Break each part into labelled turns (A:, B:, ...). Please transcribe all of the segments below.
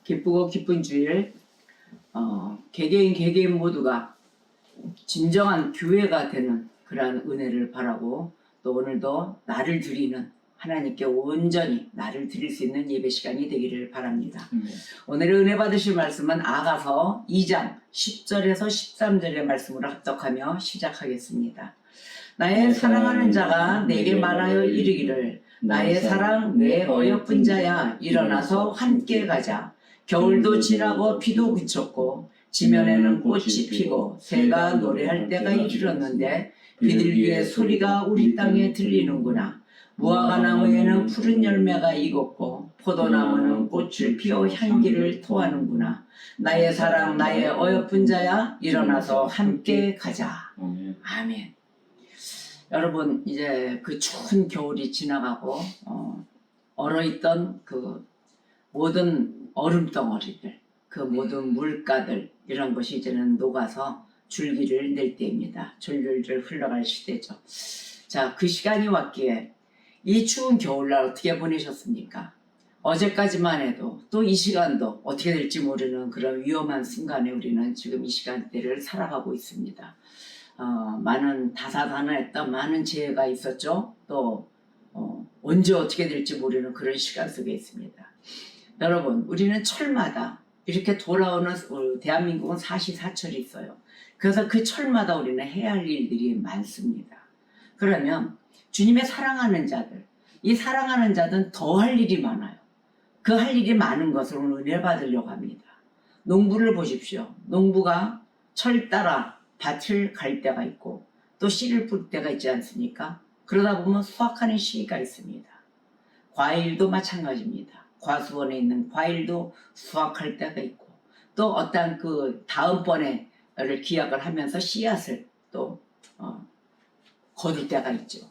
A: 기쁘고 기쁜 주일, 개개인 모두가 진정한 교회가 되는 그러한 은혜를 바라고, 또 오늘도 나를 드리는 하나님께 온전히 나를 드릴 수 있는 예배 시간이 되기를 바랍니다. 오늘의 은혜 받으실 말씀은 아가서 2장 10절에서 13절의 말씀으로 합독하며 시작하겠습니다. 나의 사랑하는 자가 내게 말하여 이르기를, 나의 사랑 내 어여쁜 자야, 일어나서 함께 가자. 겨울도 지나고 비도 그쳤고 지면에는 꽃이 피고 새가 노래할 때가 이르렀는데 비둘기의 소리가 우리 땅에 들리는구나. 무화과 나무에는 푸른 열매가 익었고 포도나무는 꽃을 피워 향기를 토하는구나. 나의 사랑 나의 어여쁜 자야, 일어나서 함께 가자. 아멘. 여러분, 이제 그 추운 겨울이 지나가고 얼어있던 그 모든 얼음덩어리들, 그 모든 물가들, 이런 것이 이제는 녹아서 줄기를 낼 때입니다. 졸졸졸 흘러갈 시대죠. 자, 그 시간이 왔기에 이 추운 겨울날 어떻게 보내셨습니까? 어제까지만 해도 또 이 시간도 어떻게 될지 모르는 그런 위험한 순간에 우리는 지금 이 시간대를 살아가고 있습니다. 많은 다사다난했던 많은 재해가 있었죠. 또 언제 어떻게 될지 모르는 그런 시간 속에 있습니다. 여러분, 우리는 철마다 이렇게 돌아오는, 대한민국은 사시사철이 있어요. 그래서 그 철마다 우리는 해야 할 일들이 많습니다. 그러면 주님의 사랑하는 자들, 이 사랑하는 자들은 더 할 일이 많아요. 그 할 일이 많은 것을 오늘 은혜 받으려고 합니다. 농부를 보십시오. 농부가 철 따라 밭을 갈 때가 있고 또 씨를 뿌릴 때가 있지 않습니까? 그러다 보면 수확하는 시기가 있습니다. 과일도 마찬가지입니다. 과수원에 있는 과일도 수확할 때가 있고 또 어떤 그 다음번에를 기약을 하면서 씨앗을 또 거둘 때가 있죠.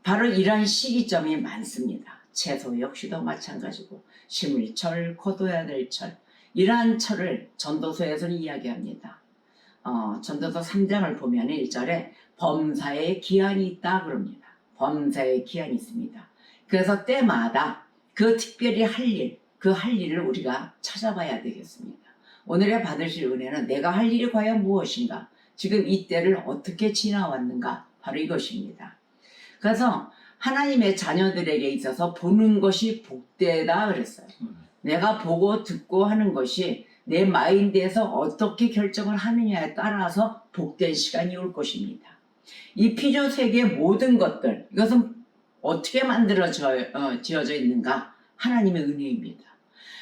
A: 바로 이러한 시기점이 많습니다. 채소 역시도 마찬가지고 심을 철, 거둬야 될 철, 이러한 철을 전도서에서는 이야기합니다. 전도서 3장을 보면 1절에 범사의 기한이 있다 그럽니다. 범사의 기한이 있습니다. 그래서 때마다 그 특별히 할 일, 그 할 일을 우리가 찾아봐야 되겠습니다. 오늘의 받으실 은혜는 내가 할 일이 과연 무엇인가? 지금 이 때를 어떻게 지나왔는가? 바로 이것입니다. 그래서 하나님의 자녀들에게 있어서 보는 것이 복되다 그랬어요. 내가 보고 듣고 하는 것이 내 마인드에서 어떻게 결정을 하느냐에 따라서 복된 시간이 올 것입니다. 이 피조 세계의 모든 것들, 이것은 어떻게 지어져 있는가? 하나님의 은혜입니다.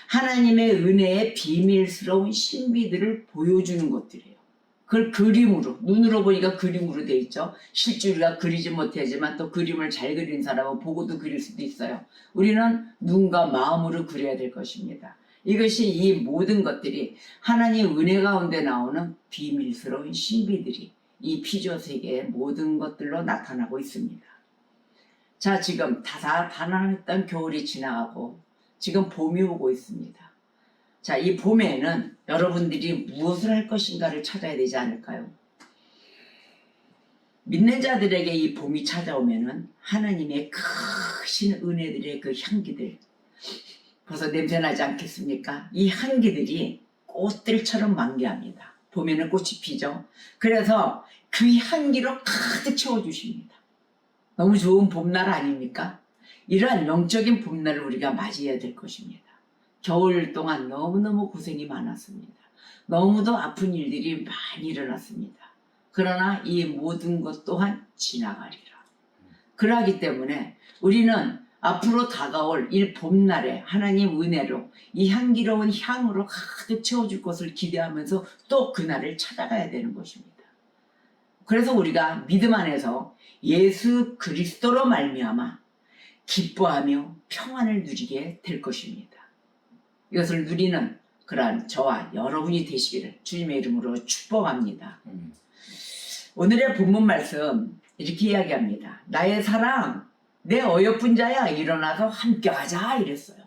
A: 하나님의 은혜의 비밀스러운 신비들을 보여주는 것들이에요. 그걸 그림으로, 눈으로 보니까 그림으로 돼 있죠. 실제 우리가 그리지 못하지만 또 그림을 잘 그리는 사람은 보고도 그릴 수도 있어요. 우리는 눈과 마음으로 그려야 될 것입니다. 이것이 이 모든 것들이 하나님 은혜 가운데 나오는 비밀스러운 신비들이 이 피조 세계의 모든 것들로 나타나고 있습니다. 자, 지금 다사다난했던 겨울이 지나가고 지금 봄이 오고 있습니다. 자, 이 봄에는 여러분들이 무엇을 할 것인가를 찾아야 되지 않을까요? 믿는 자들에게 이 봄이 찾아오면은 하나님의 크신 은혜들의 그 향기들, 벌써 냄새나지 않겠습니까? 이 향기들이 꽃들처럼 만개합니다. 봄에는 꽃이 피죠. 그래서 그 향기로 가득 채워주십니다. 너무 좋은 봄날 아닙니까? 이러한 영적인 봄날을 우리가 맞이해야 될 것입니다. 겨울 동안 너무너무 고생이 많았습니다. 너무도 아픈 일들이 많이 일어났습니다. 그러나 이 모든 것 또한 지나가리라. 그러기 때문에 우리는 앞으로 다가올 이 봄날에 하나님 은혜로 이 향기로운 향으로 가득 채워줄 것을 기대하면서 또 그날을 찾아가야 되는 것입니다. 그래서 우리가 믿음 안에서 예수 그리스도로 말미암아 기뻐하며 평안을 누리게 될 것입니다. 이것을 누리는 그러한 저와 여러분이 되시기를 주님의 이름으로 축복합니다. 오늘의 본문 말씀 이렇게 이야기합니다. 나의 사랑 내 어여쁜 자야, 일어나서 함께 가자 이랬어요.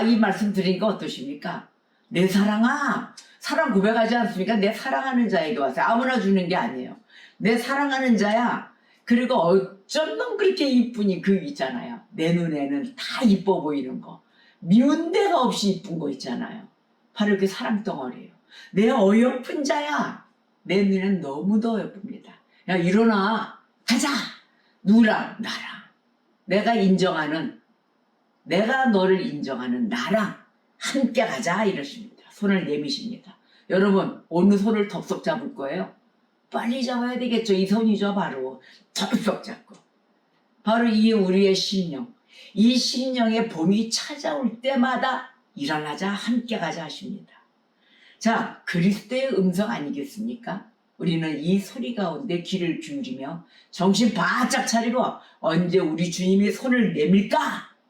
A: 이 말씀 드리니까 어떠십니까? 내 사랑아, 사랑 고백하지 않습니까? 내 사랑하는 자에게 와서 아무나 주는 게 아니에요. 내 사랑하는 자야. 그리고 어쩜 넌 그렇게 이쁘니, 그 있잖아요. 내 눈에는 다 이뻐 보이는 거. 미운 데가 없이 이쁜 거 있잖아요. 바로 이렇게 사랑 덩어리예요. 내 어여쁜 자야. 내 눈엔 너무도 어여쁩니다. 야, 일어나. 가자. 누구랑? 나랑. 내가 너를 인정하는 나랑 함께 가자 이러십니다. 손을 내미십니다. 여러분, 어느 손을 덥석 잡을 거예요? 빨리 잡아야 되겠죠. 이 손이죠. 바로 덥석 잡고. 바로 이 우리의 심령. 이 심령의 봄이 찾아올 때마다 일어나자 함께 가자 하십니다. 자, 그리스도의 음성 아니겠습니까? 우리는 이 소리 가운데 귀를 기울이며 정신 바짝 차리고 언제 우리 주님이 손을 내밀까?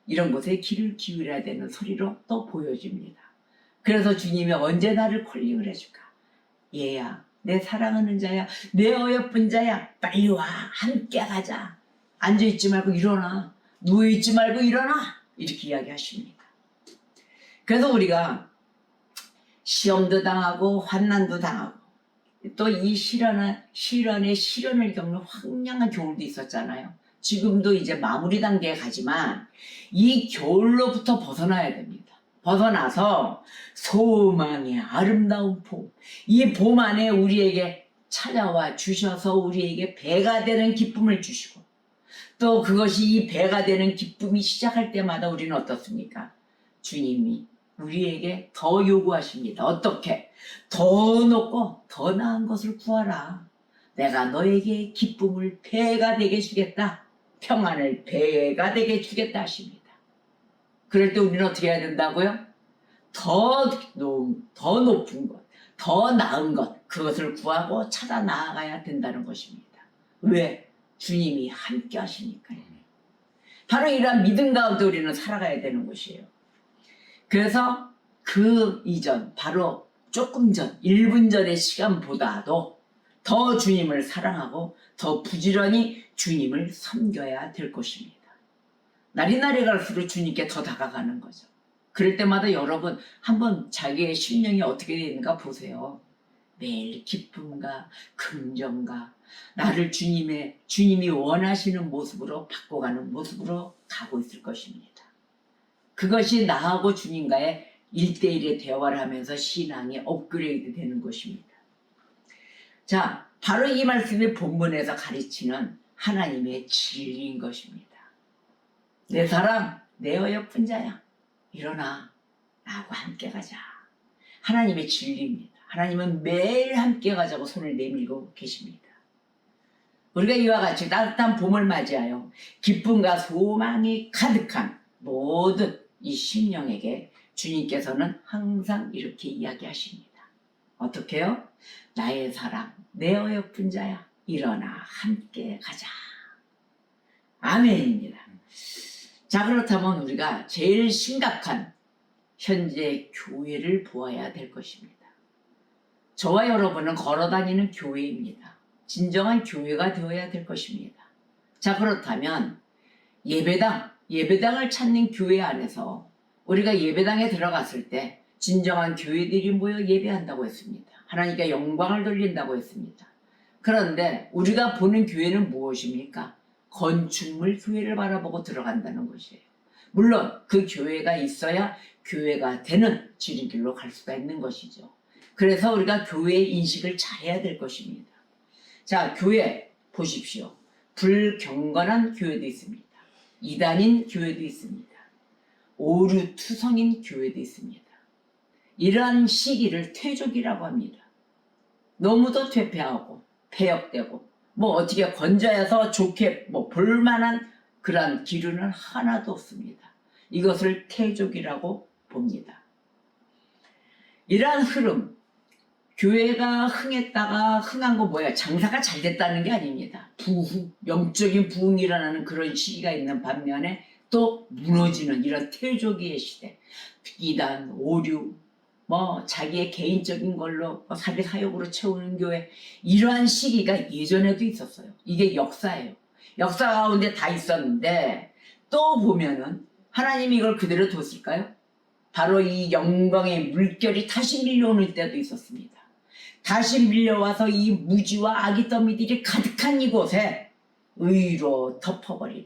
A: 이런 곳에 귀를 기울여야 되는 소리로 또 보여집니다. 그래서 주님이 언제 나를 콜링을 해줄까? 얘야, 내 사랑하는 자야, 내 어여쁜 자야, 빨리 와, 함께 가자. 앉아있지 말고 일어나. 누워있지 말고 일어나. 이렇게 이야기하십니다. 그래서 우리가 시험도 당하고 환난도 당하고 또 이 시련을 겪는 황량한 겨울도 있었잖아요. 지금도 이제 마무리 단계에 가지만 이 겨울로부터 벗어나야 됩니다. 벗어나서 소망의 아름다운 봄, 이 봄 안에 우리에게 찾아와 주셔서 우리에게 배가 되는 기쁨을 주시고 또 그것이 이 배가 되는 기쁨이 시작할 때마다 우리는 어떻습니까? 주님이 우리에게 더 요구하십니다. 어떻게? 더 높고 더 나은 것을 구하라. 내가 너에게 기쁨을 배가 되게 주겠다. 평안을 배가 되게 주겠다 하십니다. 그럴 때 우리는 어떻게 해야 된다고요? 더 높은 것, 더 나은 것, 그것을 구하고 찾아 나아가야 된다는 것입니다. 왜? 주님이 함께 하시니까요. 바로 이러한 믿음 가운데 우리는 살아가야 되는 것이에요. 그래서 그 이전, 바로 조금 전, 1분 전의 시간보다도 더 주님을 사랑하고 더 부지런히 주님을 섬겨야 될 것입니다. 날이 갈수록 주님께 더 다가가는 거죠. 그럴 때마다 여러분 한번 자기의 심령이 어떻게 되는가 보세요. 매일 기쁨과 긍정과 나를 주님이 원하시는 모습으로 바꿔가는 모습으로 가고 있을 것입니다. 그것이 나하고 주님과의 1대1의 대화를 하면서 신앙이 업그레이드 되는 것입니다. 자, 바로 이 말씀이 본문에서 가르치는 하나님의 진리인 것입니다. 내 사랑, 내 어여쁜 자야, 일어나, 나하고 함께 가자. 하나님의 진리입니다. 하나님은 매일 함께 가자고 손을 내밀고 계십니다. 우리가 이와 같이 따뜻한 봄을 맞이하여 기쁨과 소망이 가득한 모든 이 심령에게 주님께서는 항상 이렇게 이야기하십니다. 어떻게요? 나의 사랑, 내 어여쁜 자야, 일어나 함께 가자. 아멘입니다. 자, 그렇다면 우리가 제일 심각한 현재 교회를 보아야 될 것입니다. 저와 여러분은 걸어다니는 교회입니다. 진정한 교회가 되어야 될 것입니다. 자, 그렇다면 예배당을 찾는 교회 안에서 우리가 예배당에 들어갔을 때 진정한 교회들이 모여 예배한다고 했습니다. 하나님께 영광을 돌린다고 했습니다. 그런데 우리가 보는 교회는 무엇입니까? 건축물 교회를 바라보고 들어간다는 것이에요. 물론 그 교회가 있어야 교회가 되는 지름길로 갈 수가 있는 것이죠. 그래서 우리가 교회의 인식을 잘해야 될 것입니다. 자, 교회 보십시오. 불경건한 교회도 있습니다. 이단인 교회도 있습니다. 오류투성인 교회도 있습니다. 이러한 시기를 퇴족이라고 합니다. 너무도 퇴폐하고 폐역되고 어떻게 건져서 좋게 볼만한 그러한 기류는 하나도 없습니다. 이것을 퇴족이라고 봅니다. 이러한 흐름, 교회가 흥했다가 흥한 거 뭐야? 장사가 잘 됐다는 게 아닙니다. 영적인 부흥이 일어나는 그런 시기가 있는 반면에 또 무너지는 이런 퇴조기의 시대, 이단, 오류, 자기의 개인적인 걸로 사기 사욕으로 채우는 교회, 이러한 시기가 예전에도 있었어요. 이게 역사예요. 역사 가운데 다 있었는데 또 보면은 하나님이 이걸 그대로 뒀을까요? 바로 이 영광의 물결이 다시 밀려오는 때도 있었습니다. 다시 밀려와서 이 무지와 악의 더미들이 가득한 이곳에 의로 덮어버리는,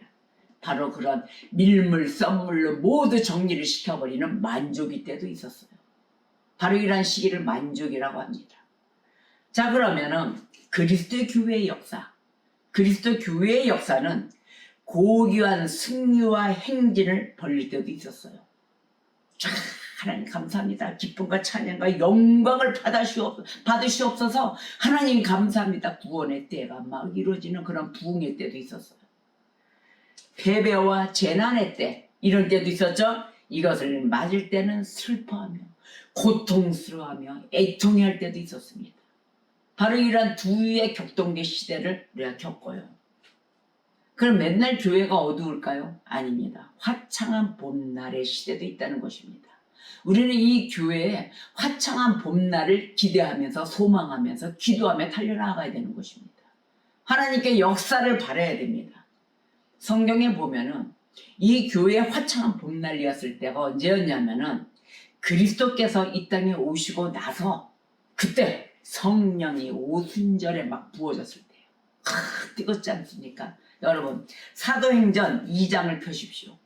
A: 바로 그런 밀물, 썸물로 모두 정리를 시켜버리는 만족이 때도 있었어요. 바로 이런 시기를 만족이라고 합니다. 자, 그러면은 그리스도 교회의 역사, 그리스도 교회의 역사는 고귀한 승리와 행진을 벌릴 때도 있었어요. 자, 하나님 감사합니다. 기쁨과 찬양과 영광을 받으시옵소서. 하나님 감사합니다. 구원의 때가 막 이루어지는 그런 부흥의 때도 있었어요. 패배와 재난의 때, 이런 때도 있었죠. 이것을 맞을 때는 슬퍼하며 고통스러워하며 애통해할 때도 있었습니다. 바로 이러한 두의 격동의 시대를 우리가 겪어요. 그럼 맨날 교회가 어두울까요? 아닙니다. 화창한 봄날의 시대도 있다는 것입니다. 우리는 이 교회에 화창한 봄날을 기대하면서 소망하면서 기도하며 달려나가야 되는 것입니다. 하나님께 역사를 바라야 됩니다. 성경에 보면은 이 교회의 화창한 봄날이었을 때가 언제였냐면은 그리스도께서 이 땅에 오시고 나서 그때 성령이 오순절에 막 부어졌을 때예요. 뜨겁지 않습니까? 여러분, 사도행전 2장을 펴십시오.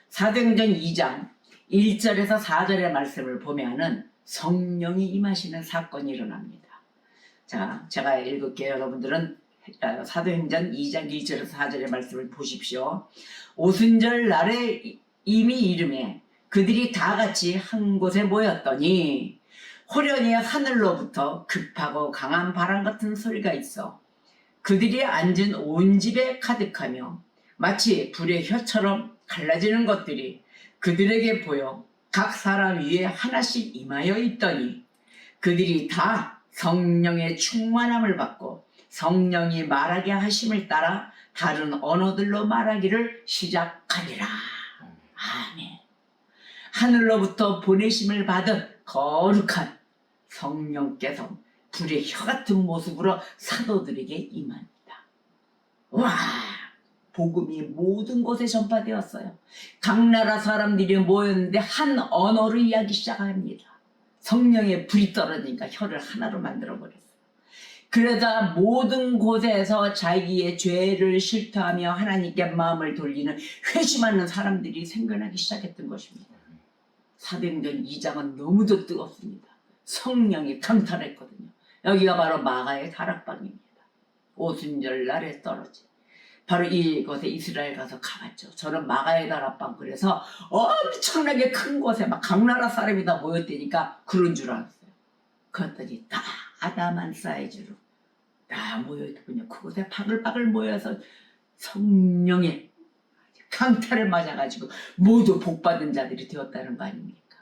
A: 사도행전 2장 1절에서 4절의 말씀을 보면은 성령이 임하시는 사건이 일어납니다. 자, 제가 읽을게요. 여러분들은 사도행전 2장 1절에서 4절의 말씀을 보십시오. 오순절 날에 이미 이름에 그들이 다 같이 한 곳에 모였더니 호련히 하늘로부터 급하고 강한 바람 같은 소리가 있어 그들이 앉은 온 집에 가득하며 마치 불의 혀처럼 갈라지는 것들이 그들에게 보여 각 사람 위에 하나씩 임하여 있더니 그들이 다 성령의 충만함을 받고 성령이 말하게 하심을 따라 다른 언어들로 말하기를 시작하리라. 아멘. 하늘로부터 보내심을 받은 거룩한 성령께서 불의 혀 같은 모습으로 사도들에게 임합니다. 와, 복음이 모든 곳에 전파되었어요. 각 나라 사람들이 모였는데 한 언어로 이야기 시작합니다. 성령의 불이 떨어지니까 혀를 하나로 만들어버렸어요. 그러다 모든 곳에서 자기의 죄를 실토하며 하나님께 마음을 돌리는 회심하는 사람들이 생겨나기 시작했던 것입니다. 사도행전 2장은 너무도 뜨겁습니다. 성령이 강탈했거든요. 여기가 바로 마가의 다락방입니다. 오순절 날에 떨어진 바로 이곳에 이스라엘 가서 가봤죠. 저는 마가의 다락방, 그래서 엄청나게 큰 곳에 막 각 나라 사람이 다 모였다니까 그런 줄 알았어요. 그랬더니 다 아담한 사이즈로 다 모여있군요. 그곳에 바글바글 모여서 성령의 강탈을 맞아가지고 모두 복받은 자들이 되었다는 거 아닙니까?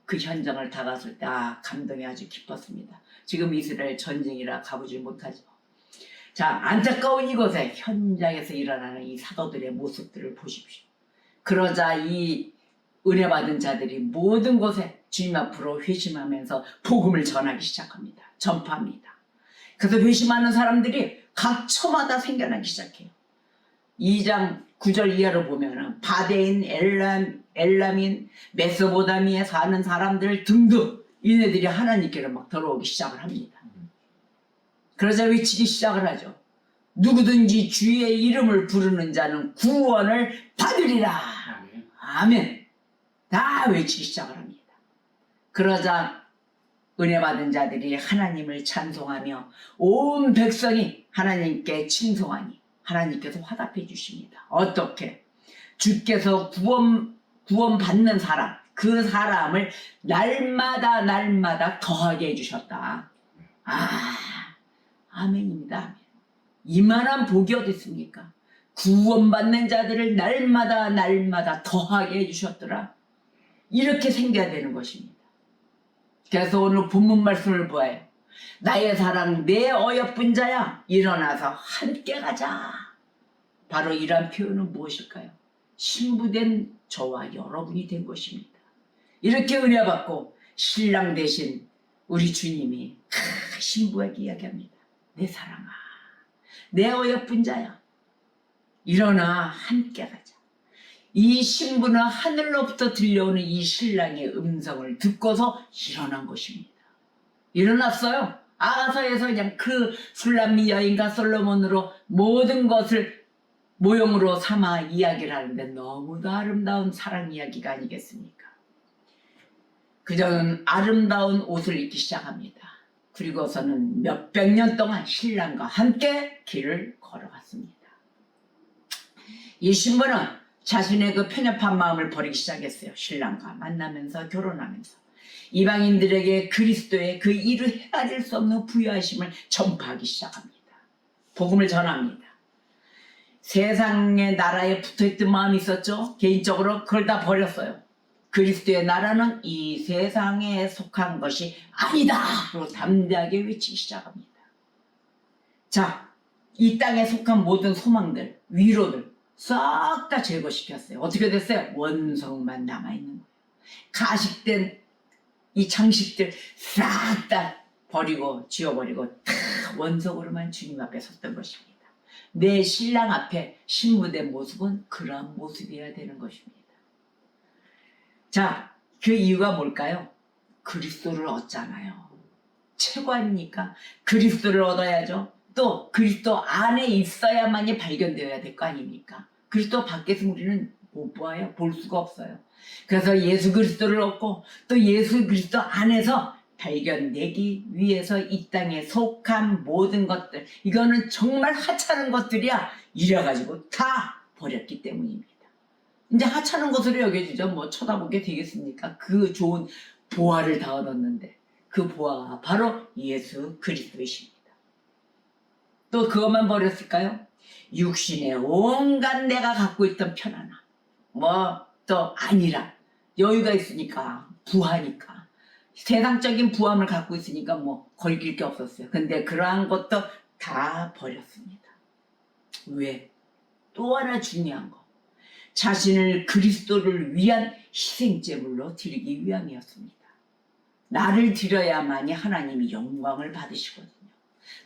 A: 그 현장을 다 갔을 때 감동이 아주 깊었습니다. 지금 이스라엘 전쟁이라 가보지 못하죠. 자, 안타까운 이곳에 현장에서 일어나는 이 사도들의 모습들을 보십시오. 그러자 이 은혜 받은 자들이 모든 곳에 주님 앞으로 회심하면서 복음을 전하기 시작합니다. 전파합니다. 그래서 회심하는 사람들이 각 처마다 생겨나기 시작해요. 2장 9절 이하로 보면은 바데인, 엘람인, 메소보다미에 사는 사람들 등등 이네들이 하나님께로 막 들어오기 시작을 합니다. 그러자 외치기 시작을 하죠. 누구든지 주의 이름을 부르는 자는 구원을 받으리라. 아멘. 다 외치기 시작을 합니다. 그러자 은혜 받은 자들이 하나님을 찬송하며 온 백성이 하나님께 칭송하니 하나님께서 화답해 주십니다. 어떻게? 주께서 구원 받는 사람, 그 사람을 날마다 더하게 해주셨다. 아멘입니다. 아멘. 이만한 복이 어디 있습니까? 구원받는 자들을 날마다 더하게 해주셨더라. 이렇게 생겨야 되는 것입니다. 그래서 오늘 본문 말씀을 보아요. 나의 사랑 내 어여쁜 자야 일어나서 함께 가자. 바로 이러한 표현은 무엇일까요? 신부된 저와 여러분이 된 것입니다. 이렇게 은혜 받고 신랑 되신 우리 주님이 신부에게 이야기합니다. 내 사랑아, 내 어여쁜 자야, 일어나 함께 가자. 이 신부는 하늘로부터 들려오는 이 신랑의 음성을 듣고서 일어난 것입니다. 일어났어요. 아가서에서 그냥 그 술람미 여인과 솔로몬으로 모든 것을 모형으로 삼아 이야기를 하는데 너무도 아름다운 사랑 이야기가 아니겠습니까? 그녀는 아름다운 옷을 입기 시작합니다. 그리고서는 몇백 년 동안 신랑과 함께 길을 걸어갔습니다. 이 신부는 자신의 그 편협한 마음을 버리기 시작했어요. 신랑과 만나면서 결혼하면서 이방인들에게 그리스도의 그 이루 헤아릴 수 없는 부유하심을 전파하기 시작합니다. 복음을 전합니다. 세상의 나라에 붙어있던 마음이 있었죠. 개인적으로 그걸 다 버렸어요. 그리스도의 나라는 이 세상에 속한 것이 아니다 하고 담대하게 외치기 시작합니다. 자, 이 땅에 속한 모든 소망들, 위로들 싹 다 제거시켰어요. 어떻게 됐어요? 원석만 남아있는 거예요. 가식된 이 장식들 싹 다 버리고 지워버리고 다 원석으로만 주님 앞에 섰던 것입니다. 내 신랑 앞에 신부된 모습은 그러한 모습이어야 되는 것입니다. 자, 그 이유가 뭘까요? 그리스도를 얻잖아요. 최고 아닙니까? 그리스도를 얻어야죠. 또 그리스도 안에 있어야만이 발견되어야 될 거 아닙니까? 그리스도 밖에서 우리는 못 보아요. 볼 수가 없어요. 그래서 예수 그리스도를 얻고 또 예수 그리스도 안에서 발견되기 위해서 이 땅에 속한 모든 것들, 이거는 정말 하찮은 것들이야, 이래가지고 다 버렸기 때문입니다. 이제 하찮은 것으로 여겨지죠. 뭐 쳐다보게 되겠습니까? 그 좋은 보화를 다 얻었는데 그 보화가 바로 예수 그리스도이십니다. 또 그것만 버렸을까요? 육신의 온갖 내가 갖고 있던 편안함, 뭐 또 아니라 여유가 있으니까, 부하니까, 세상적인 부함을 갖고 있으니까 뭐 걸릴 게 없었어요. 근데 그러한 것도 다 버렸습니다. 왜? 또 하나 중요한 거, 자신을 그리스도를 위한 희생제물로 드리기 위함이었습니다. 나를 드려야만이 하나님이 영광을 받으시거든요.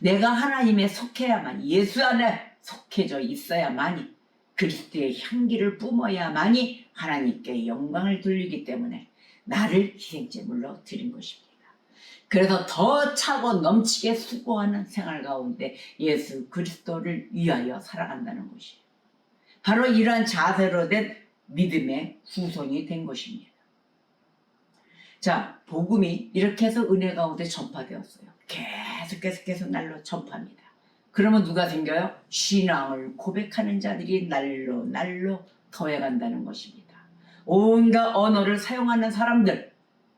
A: 내가 하나님에 속해야만, 예수 안에 속해져 있어야만이, 그리스도의 향기를 뿜어야만이 하나님께 영광을 돌리기 때문에 나를 희생제물로 드린 것입니다. 그래서 더 차고 넘치게 수고하는 생활 가운데 예수 그리스도를 위하여 살아간다는 것이에요. 바로 이러한 자세로 된 믿음의 후손이 된 것입니다. 자, 복음이 이렇게 해서 은혜 가운데 전파되었어요. 계속 날로 전파합니다. 그러면 누가 생겨요? 신앙을 고백하는 자들이 날로 더해간다는 것입니다. 온갖 언어를 사용하는 사람들,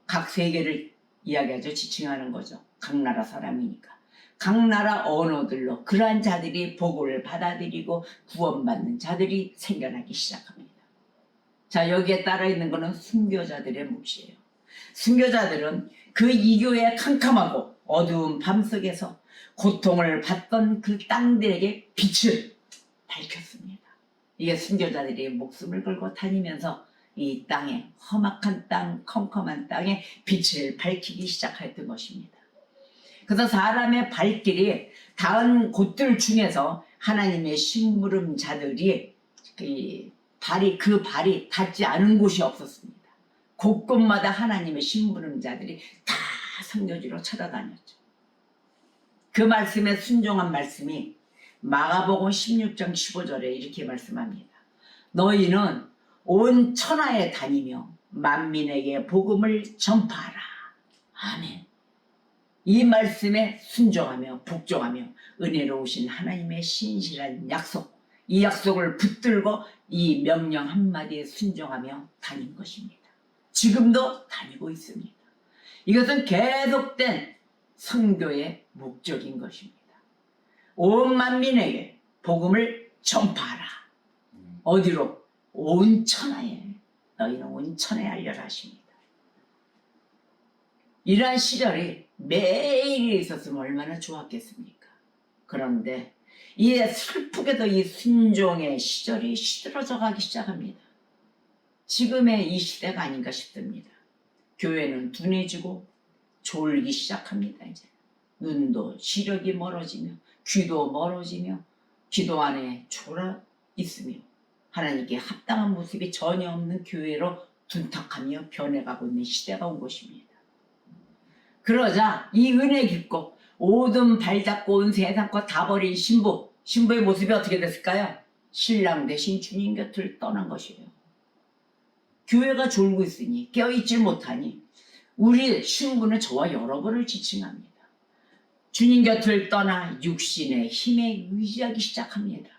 A: 각 세계를 이야기하죠. 지칭하는 거죠. 각 나라 사람이니까. 각 나라 언어들로 그러한 자들이 복음을 받아들이고 구원받는 자들이 생겨나기 시작합니다. 자, 여기에 따라 있는 것은 순교자들의 몫이에요. 순교자들은 그 이교의 캄캄하고 어두운 밤 속에서 고통을 받던 그 땅들에게 빛을 밝혔습니다. 이게 순교자들이 목숨을 걸고 다니면서 이 땅에, 험악한 땅, 컴컴한 땅에 빛을 밝히기 시작했던 것입니다. 그래서 사람의 발길이 닿은 곳들 중에서 하나님의 심부름자들이 그 발이 닿지 않은 곳이 없었습니다. 곳곳마다 하나님의 심부름자들이 다 선교지로 찾아다녔죠. 그 말씀에 순종한 말씀이 마가복음 16장 15절에 이렇게 말씀합니다. 너희는 온 천하에 다니며 만민에게 복음을 전파하라. 아멘. 이 말씀에 순종하며 복종하며 은혜로우신 하나님의 신실한 약속, 이 약속을 붙들고 이 명령 한마디에 순종하며 다닌 것입니다. 지금도 다니고 있습니다. 이것은 계속된 선교의 목적인 것입니다. 온 만민에게 복음을 전파하라. 어디로? 온 천하에. 너희는 온 천하에 알려라 하십니다. 이러한 시절이 매일 있었으면 얼마나 좋았겠습니까? 그런데 이 슬프게도 이 순종의 시절이 시들어져 가기 시작합니다. 지금의 이 시대가 아닌가 싶습니다. 교회는 둔해지고 졸기 시작합니다. 이제 눈도 시력이 멀어지며 귀도 멀어지며 기도 안에 졸아 있으며 하나님께 합당한 모습이 전혀 없는 교회로 둔탁하며 변해가고 있는 시대가 온 것입니다. 그러자 이 은혜 깊고 모든 발잡고 온 세상 것 다 버린 신부의 모습이 어떻게 됐을까요? 신랑 대신 주님 곁을 떠난 것이에요. 교회가 졸고 있으니 깨어있지 못하니 우리 신부는 저와 여러분을 지칭합니다. 주님 곁을 떠나 육신의 힘에 의지하기 시작합니다.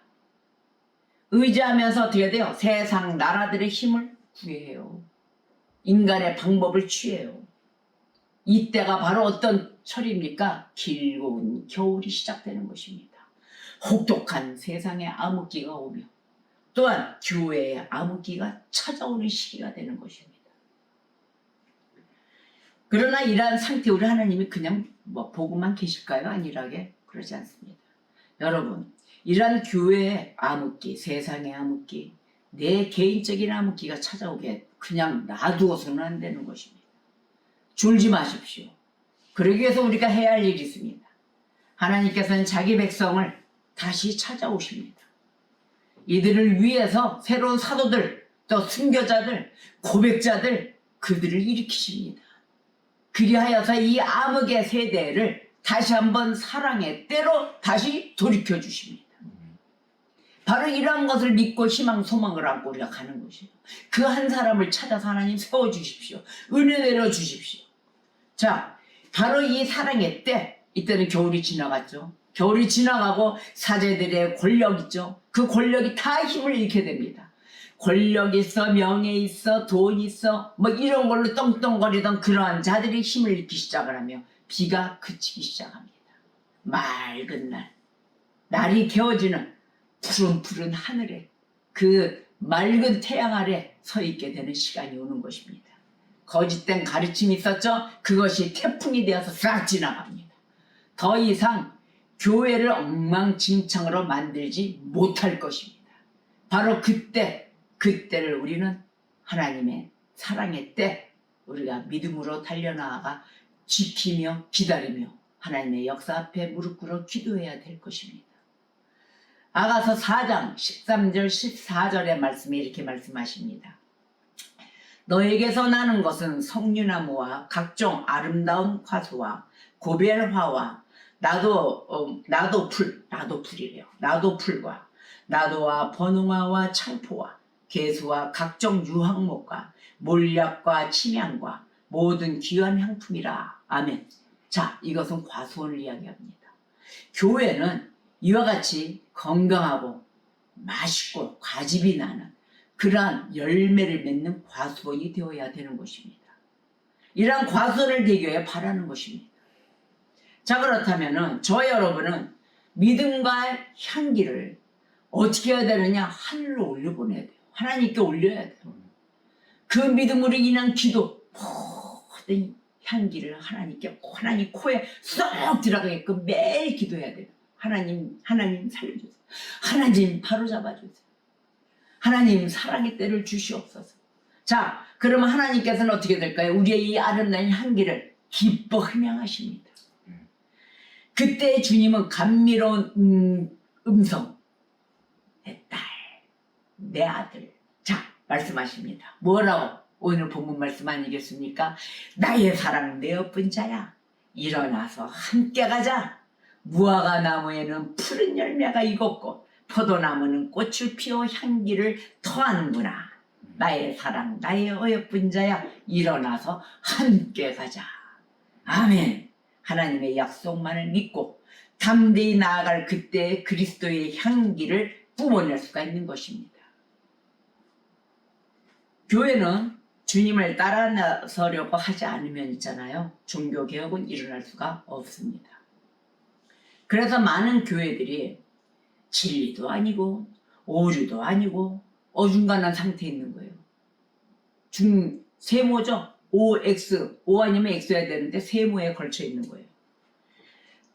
A: 의지하면서 어떻게 돼요? 세상 나라들의 힘을 구해요. 인간의 방법을 취해요. 이때가 바로 어떤 철입니까? 길고운 겨울이 시작되는 것입니다. 혹독한 세상의 암흑기가 오며 또한 교회의 암흑기가 찾아오는 시기가 되는 것입니다. 그러나 이러한 상태 우리 하나님이 그냥 보고만 계실까요? 아니라게 그러지 않습니다. 여러분, 이러한 교회의 암흑기, 세상의 암흑기, 내 개인적인 암흑기가 찾아오게 그냥 놔두어서는 안 되는 것입니다. 졸지 마십시오. 그러기 위해서 우리가 해야 할 일이 있습니다. 하나님께서는 자기 백성을 다시 찾아오십니다. 이들을 위해서 새로운 사도들, 또 순교자들, 고백자들, 그들을 일으키십니다. 그리하여서 이 암흑의 세대를 다시 한번 사랑의 때로 다시 돌이켜 주십니다. 바로 이러한 것을 믿고 희망, 소망을 안고 우리가 가는 것이에요. 그 한 사람을 찾아서 하나님 세워주십시오. 은혜 내려주십시오. 자, 바로 이 사랑의 때, 이때는 겨울이 지나갔죠. 겨울이 지나가고 사제들의 권력 있죠. 그 권력이 다 힘을 잃게 됩니다. 권력 있어, 명예 있어, 돈 있어, 이런 걸로 떵떵거리던 그러한 자들이 힘을 잃기 시작을 하며 비가 그치기 시작합니다. 맑은 날, 날이 개어지는 푸른푸른 하늘에 그 맑은 태양 아래 서 있게 되는 시간이 오는 것입니다. 거짓된 가르침이 있었죠? 그것이 태풍이 되어서 싹 지나갑니다. 더 이상 교회를 엉망진창으로 만들지 못할 것입니다. 바로 그때를 우리는 하나님의 사랑의 때 우리가 믿음으로 달려나아가 지키며 기다리며 하나님의 역사 앞에 무릎 꿇어 기도해야 될 것입니다. 아가서 4장 13절 14절의 말씀에 이렇게 말씀하십니다. 너에게서 나는 것은 석류나무와 각종 아름다운 과수와 고벨화와 나도풀과 나도와 번홍화와 창포와 개수와 각종 유황목과 몰약과 침향과 모든 귀한 향품이라. 아멘. 자, 이것은 과수원을 이야기합니다. 교회는 이와 같이 건강하고 맛있고 과즙이 나는 그러한 열매를 맺는 과수원이 되어야 되는 것입니다. 이러한 과수원을 되기 위해 바라는 것입니다. 자, 그렇다면 저와 여러분은 믿음과 향기를 어떻게 해야 되느냐? 하늘로 올려보내야 돼요. 하나님께 올려야 돼요. 그 믿음으로 인한 기도, 모든 향기를 하나님께, 하나님 코에 쏙 들어가게끔 매일 기도해야 돼요. 하나님 살려주세요. 하나님 바로잡아주세요. 하나님 사랑의 때를 주시옵소서. 자, 그러면 하나님께서는 어떻게 될까요? 우리의 이 아름다운 향기를 기뻐 흠양하십니다. 그때 주님은 감미로운 음성, 내 딸, 내 아들, 자, 말씀하십니다. 뭐라고? 오늘 본문 말씀 아니겠습니까? 나의 사랑 내 예쁜 자야, 일어나서 함께 가자. 무화과 나무에는 푸른 열매가 익었고 포도나무는 꽃을 피워 향기를 토하는구나. 나의 사랑 나의 어여쁜 자야, 일어나서 함께 가자. 아멘. 하나님의 약속만을 믿고 담대히 나아갈 그때 그리스도의 향기를 뿜어낼 수가 있는 것입니다. 교회는 주님을 따라 나서려고 하지 않으면 있잖아요, 종교개혁은 일어날 수가 없습니다. 그래서 많은 교회들이 진리도 아니고 오류도 아니고 어중간한 상태에 있는 거예요. 세모죠. OX, O 아니면 X여야 되는데 세모에 걸쳐 있는 거예요.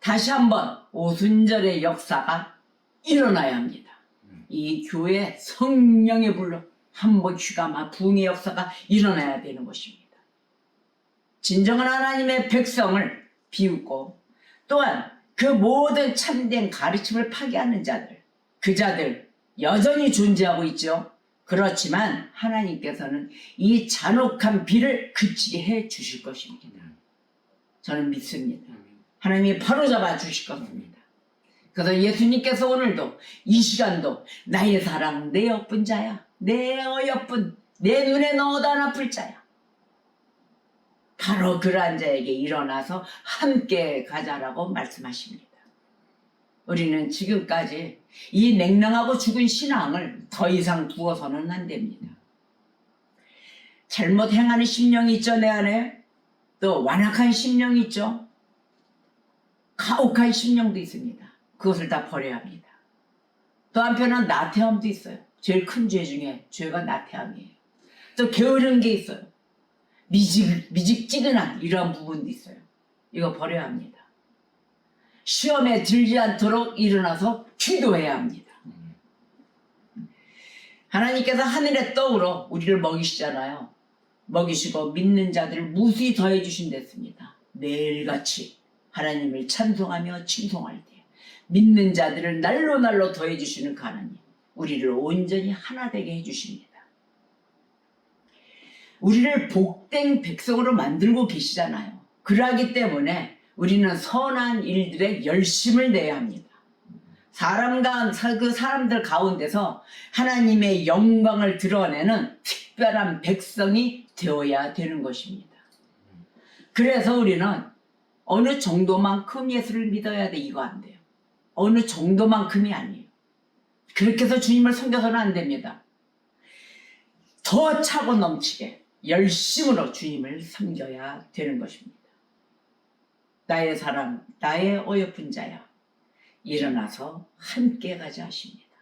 A: 다시 한번 오순절의 역사가 일어나야 합니다. 이 교회 성령의 불로 한번 휘감아 부흥의 역사가 일어나야 되는 것입니다. 진정한 하나님의 백성을 비웃고 또한 그 모든 참된 가르침을 파괴하는 자들, 그 자들 여전히 존재하고 있죠. 그렇지만 하나님께서는 이 잔혹한 비를 그치게 해 주실 것입니다. 저는 믿습니다. 하나님이 바로잡아 주실 것입니다. 그래서 예수님께서 오늘도 이 시간도 나의 사랑 내 어쁜 자야, 내 어여쁜 내 눈에 넣어도 안 아플 자야, 바로 그러한 자에게 일어나서 함께 가자라고 말씀하십니다. 우리는 지금까지 이 냉랭하고 죽은 신앙을 더 이상 두어서는 안 됩니다. 잘못 행하는 심령이 있죠, 내 안에. 또 완악한 심령이 있죠. 가혹한 심령도 있습니다. 그것을 다 버려야 합니다. 또 한편은 나태함도 있어요. 제일 큰 죄 중에 죄가 나태함이에요. 또 게으른 게 있어요. 미직지근한 이러한 부분도 있어요. 이거 버려야 합니다. 시험에 들지 않도록 일어나서 기도해야 합니다. 하나님께서 하늘의 떡으로 우리를 먹이시잖아요. 먹이시고 믿는 자들을 무수히 더해 주신댔습니다. 매일같이 하나님을 찬송하며 칭송할 때 믿는 자들을 날로 더해 주시는 그 하나님, 우리를 온전히 하나 되게 해주십니다. 우리를 복된 백성으로 만들고 계시잖아요. 그러하기 때문에 우리는 선한 일들에 열심을 내야 합니다. 그 사람들 가운데서 하나님의 영광을 드러내는 특별한 백성이 되어야 되는 것입니다. 그래서 우리는 어느 정도만큼 예수를 믿어야 돼, 이거 안 돼요. 어느 정도만큼이 아니에요. 그렇게 해서 주님을 섬겨서는 안 됩니다. 더 차고 넘치게 열심으로 주님을 섬겨야 되는 것입니다. 나의 사랑, 나의 어여쁜 자야, 일어나서 함께 가자 하십니다.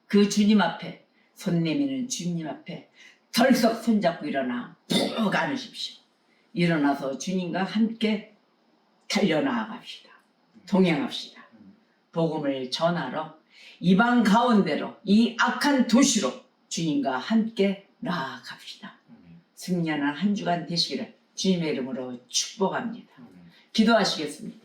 A: 그 주님 앞에, 손 내미는 주님 앞에 덜썩 손잡고 일어나 푹 안으십시오. 일어나서 주님과 함께 달려나아갑시다. 동행합시다. 복음을 전하러 이방 가운데로, 이 악한 도시로 주님과 함께 나아갑시다. 승리하는 한 주간 되시기를 주님의 이름으로 축복합니다. 기도하시겠습니다.